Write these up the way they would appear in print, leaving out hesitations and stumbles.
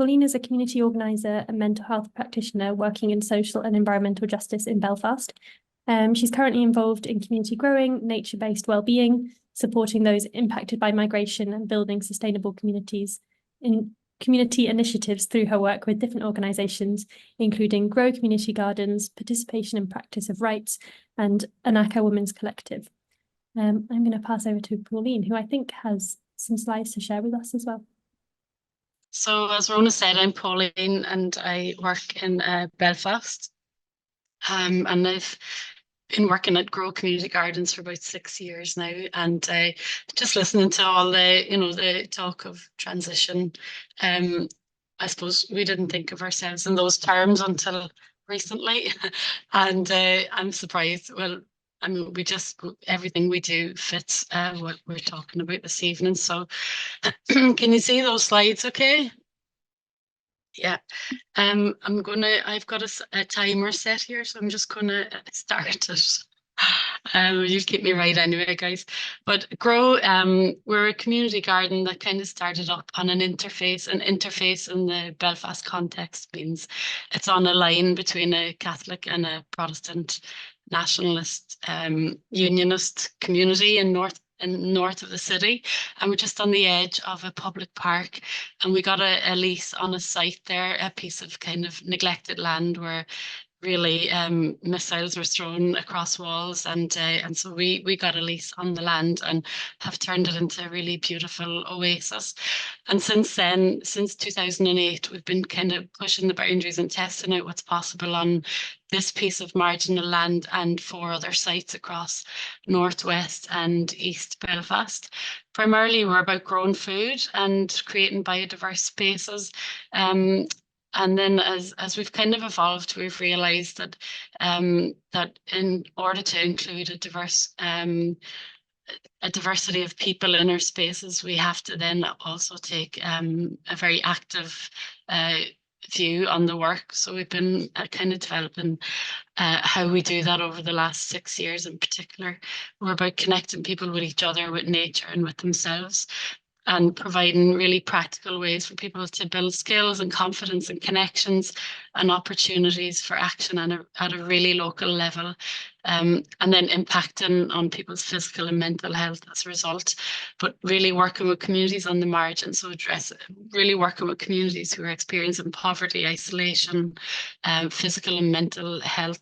Pauline is a community organiser and mental health practitioner working in social and environmental justice in Belfast. She's currently involved in community growing, nature-based wellbeing, supporting those impacted by migration and building sustainable communities in community initiatives through her work with different organisations, including Grow Community Gardens, Participation in Practice of Rights, and Anaka Women's Collective. I'm going to pass over to Pauline, who I think has some slides to share with us as well. So as Rona said, I'm Pauline and I work in Belfast. And I've been working at Grow Community Gardens for about 6 years now, and just listening to all the, the talk of transition. I suppose we didn't think of ourselves in those terms until recently, and I'm surprised. Well, I mean, everything we do fits what we're talking about this evening. So can you see those slides okay? Yeah, I've got a timer set here, so I'm just gonna start it. You'll keep me right anyway, guys. But Grow, we're a community garden that kind of started up on an interface. An interface in the Belfast context means it's on a line between a Catholic and a Protestant nationalist unionist community in north of the city, and we're just on the edge of a public park, and we got a lease on a site there, a piece of kind of neglected land where really missiles were thrown across walls, and so we got a lease on the land and have turned it into a really beautiful oasis. And since then, since 2008, we've been kind of pushing the boundaries and testing out what's possible on this piece of marginal land and 4 other sites across northwest and east Belfast. Primarily, we're about growing food and creating biodiverse spaces. And then as we've kind of evolved, we've realized that that in order to include a diversity of people in our spaces, we have to then also take a very active view on the work. So we've been kind of developing how we do that over the last 6 years in particular. We're about connecting people with each other, with nature and with themselves, and providing really practical ways for people to build skills and confidence and connections and opportunities for action at a really local level, and then impacting on people's physical and mental health as a result, but really working with communities on the margins, so really working with communities who are experiencing poverty, isolation, physical and mental health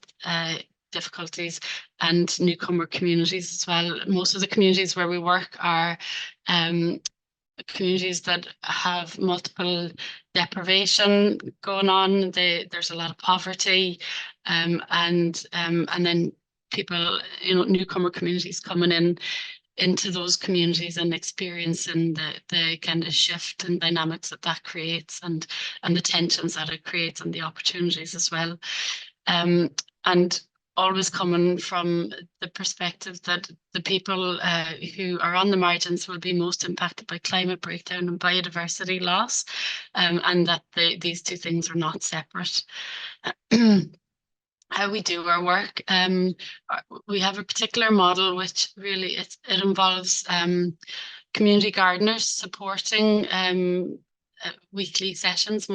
difficulties, and newcomer communities as well. Most of the communities where we work are communities that have multiple deprivation going on. There's a lot of poverty, and then people, newcomer communities coming into those communities and experiencing the kind of shift and dynamics that creates, and the tensions that it creates, and the opportunities as well. And always coming from the perspective that the people who are on the margins will be most impacted by climate breakdown and biodiversity loss, and that these two things are not separate. How we do our work, we have a particular model which really it involves community gardeners supporting weekly sessions,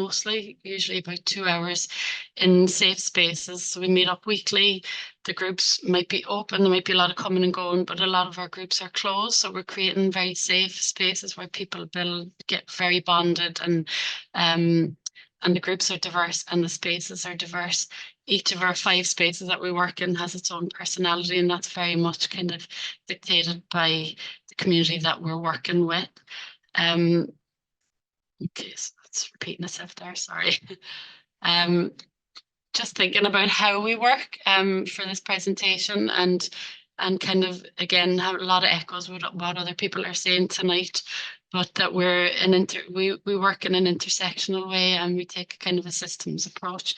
usually about 2 hours in safe spaces. So we meet up weekly. The groups might be open, there might be a lot of coming and going, but a lot of our groups are closed. So we're creating very safe spaces where people get very bonded, and the groups are diverse and the spaces are diverse. Each of our 5 spaces that we work in has its own personality, and that's very much kind of dictated by the community that we're working with. Okay, so it's repeating itself there, sorry. Just thinking about how we work for this presentation, and kind of, again, have a lot of echoes with what other people are saying tonight, but that we work in an intersectional way, and we take a kind of a systems approach,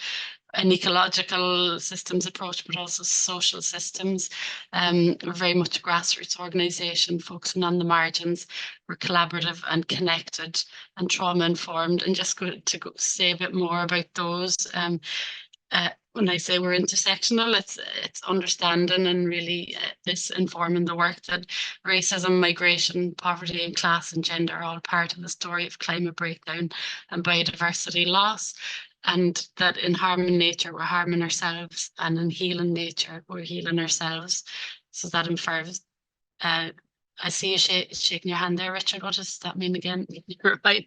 an ecological systems approach, but also social systems. We're very much a grassroots organisation focusing on the margins. We're collaborative and connected and trauma informed. And just to say a bit more about those, when I say we're intersectional, it's understanding and really this informing the work that racism, migration, poverty and class and gender are all part of the story of climate breakdown and biodiversity loss. And that in harming nature, we're harming ourselves, and in healing nature, we're healing ourselves. So that infers. I see you shaking your hand there, Richard. What does that mean again? You're right.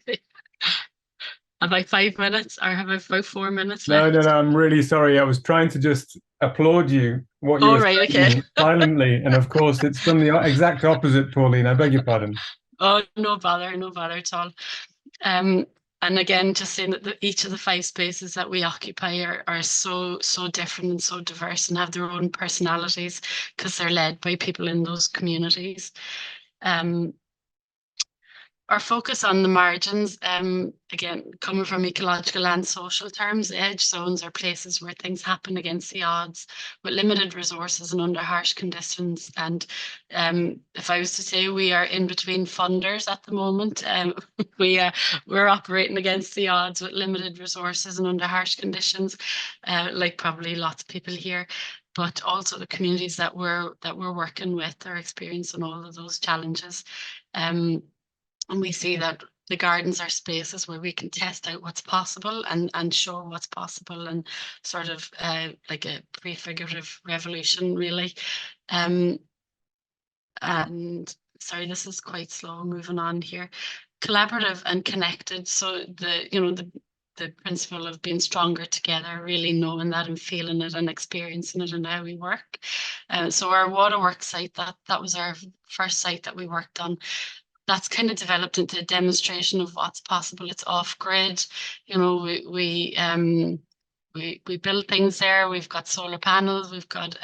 Have I 5 minutes or have I about 4 minutes left? No, I'm really sorry. I was trying to just applaud you, what you were right, saying okay. silently. And of course, it's done the exact opposite, Pauline. I beg your pardon. Oh, no bother at all. And again, just saying that each of the 5 spaces that we occupy are so different and so diverse and have their own personalities because they're led by people in those communities. Our focus on the margins, again, coming from ecological and social terms, edge zones are places where things happen against the odds with limited resources and under harsh conditions. And if I was to say we are in between funders at the moment, we're operating against the odds with limited resources and under harsh conditions, like probably lots of people here. But also the communities that we're working with are experiencing all of those challenges. And we see that the gardens are spaces where we can test out what's possible and show what's possible, and sort of like a prefigurative revolution, really. And sorry, this is quite slow. Moving on here. Collaborative and connected. So the principle of being stronger together, really knowing that and feeling it and experiencing it and how we work. So our waterworks site, that was our first site that we worked on. That's kind of developed into a demonstration of what's possible. It's off grid. We build things there. We've got solar panels. We've got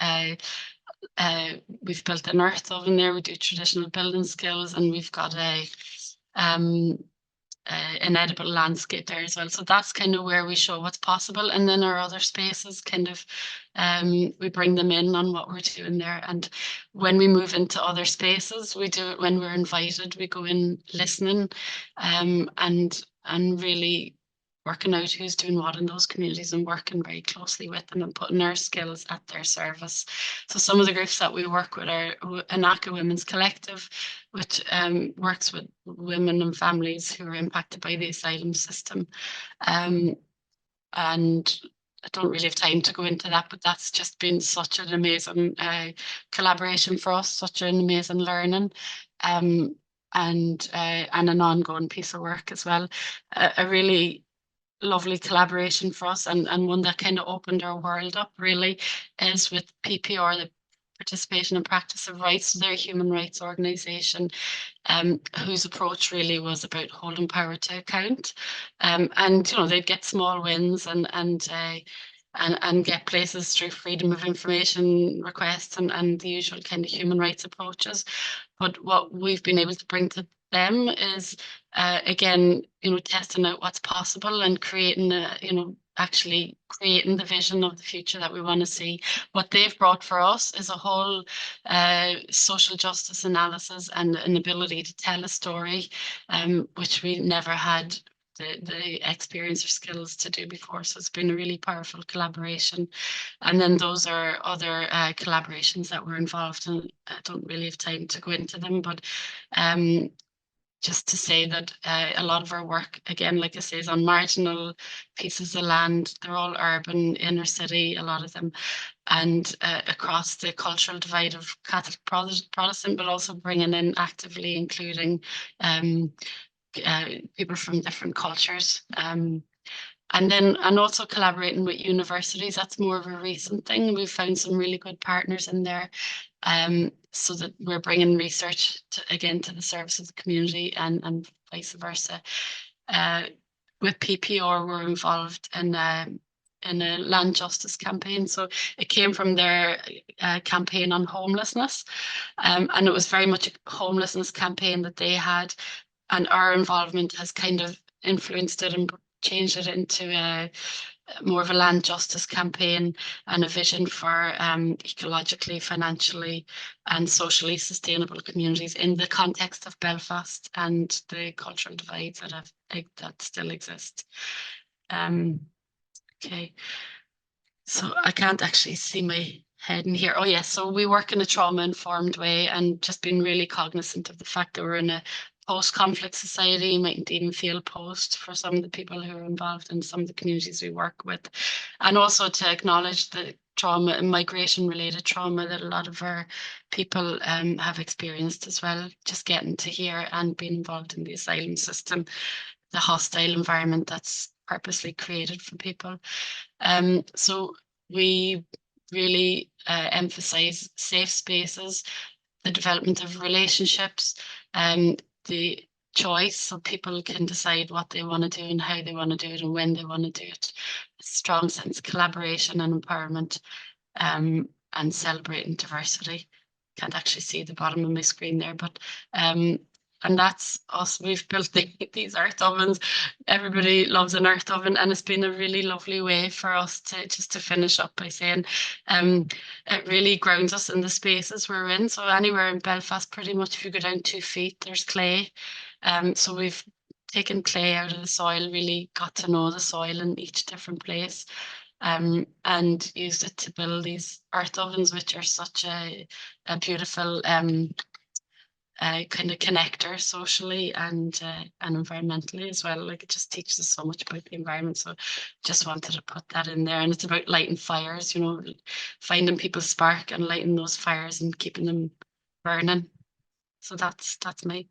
we've built an earth oven there. We do traditional building skills, and we've got an edible landscape there as well. So that's kind of where we show what's possible. And then our other spaces kind of, we bring them in on what we're doing there. And when we move into other spaces, we do it when we're invited. We go in listening and really working out who's doing what in those communities and working very closely with them and putting our skills at their service. So some of the groups that we work with are Anaka Women's Collective, which works with women and families who are impacted by the asylum system. And I don't really have time to go into that, but that's just been such an amazing collaboration for us, such an amazing learning. And an ongoing piece of work as well. A really lovely collaboration for us, and one that kind of opened our world up really is with PPR, the Participation and Practice of Rights. So they're a human rights organisation whose approach really was about holding power to account. And they'd get small wins and get places through freedom of information requests and the usual kind of human rights approaches. But what we've been able to bring to them is again, testing out what's possible and creating actually creating the vision of the future that we want to see. What they've brought for us is a whole social justice analysis and an ability to tell a story, which we never had the experience or skills to do before. So it's been a really powerful collaboration. And then those are other collaborations that we're involved in. I don't really have time to go into them, but just to say that a lot of our work, again, like I say, is on marginal pieces of land. They're all urban, inner city, a lot of them, and across the cultural divide of Catholic Protestant, but also bringing in actively including people from different cultures. And also collaborating with universities. That's more of a recent thing. We've found some really good partners in there. So that we're bringing research to the service of the community and vice versa. With PPR, we're involved in a land justice campaign. So it came from their campaign on homelessness, and it was very much a homelessness campaign that they had, and our involvement has kind of influenced it and changed it into more of a land justice campaign and a vision for ecologically, financially and socially sustainable communities in the context of Belfast and the cultural divides that still exist. Okay. So I can't actually see my head in here. Oh yes, so we work in a trauma-informed way, and just being really cognizant of the fact that we're in a post-conflict society. You mightn't even feel post for some of the people who are involved in some of the communities we work with. And also to acknowledge the trauma and migration-related trauma that a lot of our people have experienced as well. Just getting to hear and being involved in the asylum system, the hostile environment that's purposely created for people. So we really emphasize safe spaces, the development of relationships, and the choice, so people can decide what they want to do and how they want to do it and when they want to do it. A strong sense of collaboration and empowerment, and celebrating diversity. Can't actually see the bottom of my screen there, but and that's us. We've built these earth ovens. Everybody loves an earth oven, and it's been a really lovely way for us to just to finish up by saying it really grounds us in the spaces we're in. So anywhere in Belfast, pretty much if you go down 2 feet, there's clay. So we've taken clay out of the soil, really got to know the soil in each different place, and used it to build these earth ovens, which are such a beautiful kind of connector socially and environmentally as well. Like, it just teaches us so much about the environment. So just wanted to put that in there. And it's about lighting fires, you know, finding people's spark and lighting those fires and keeping them burning. So that's me.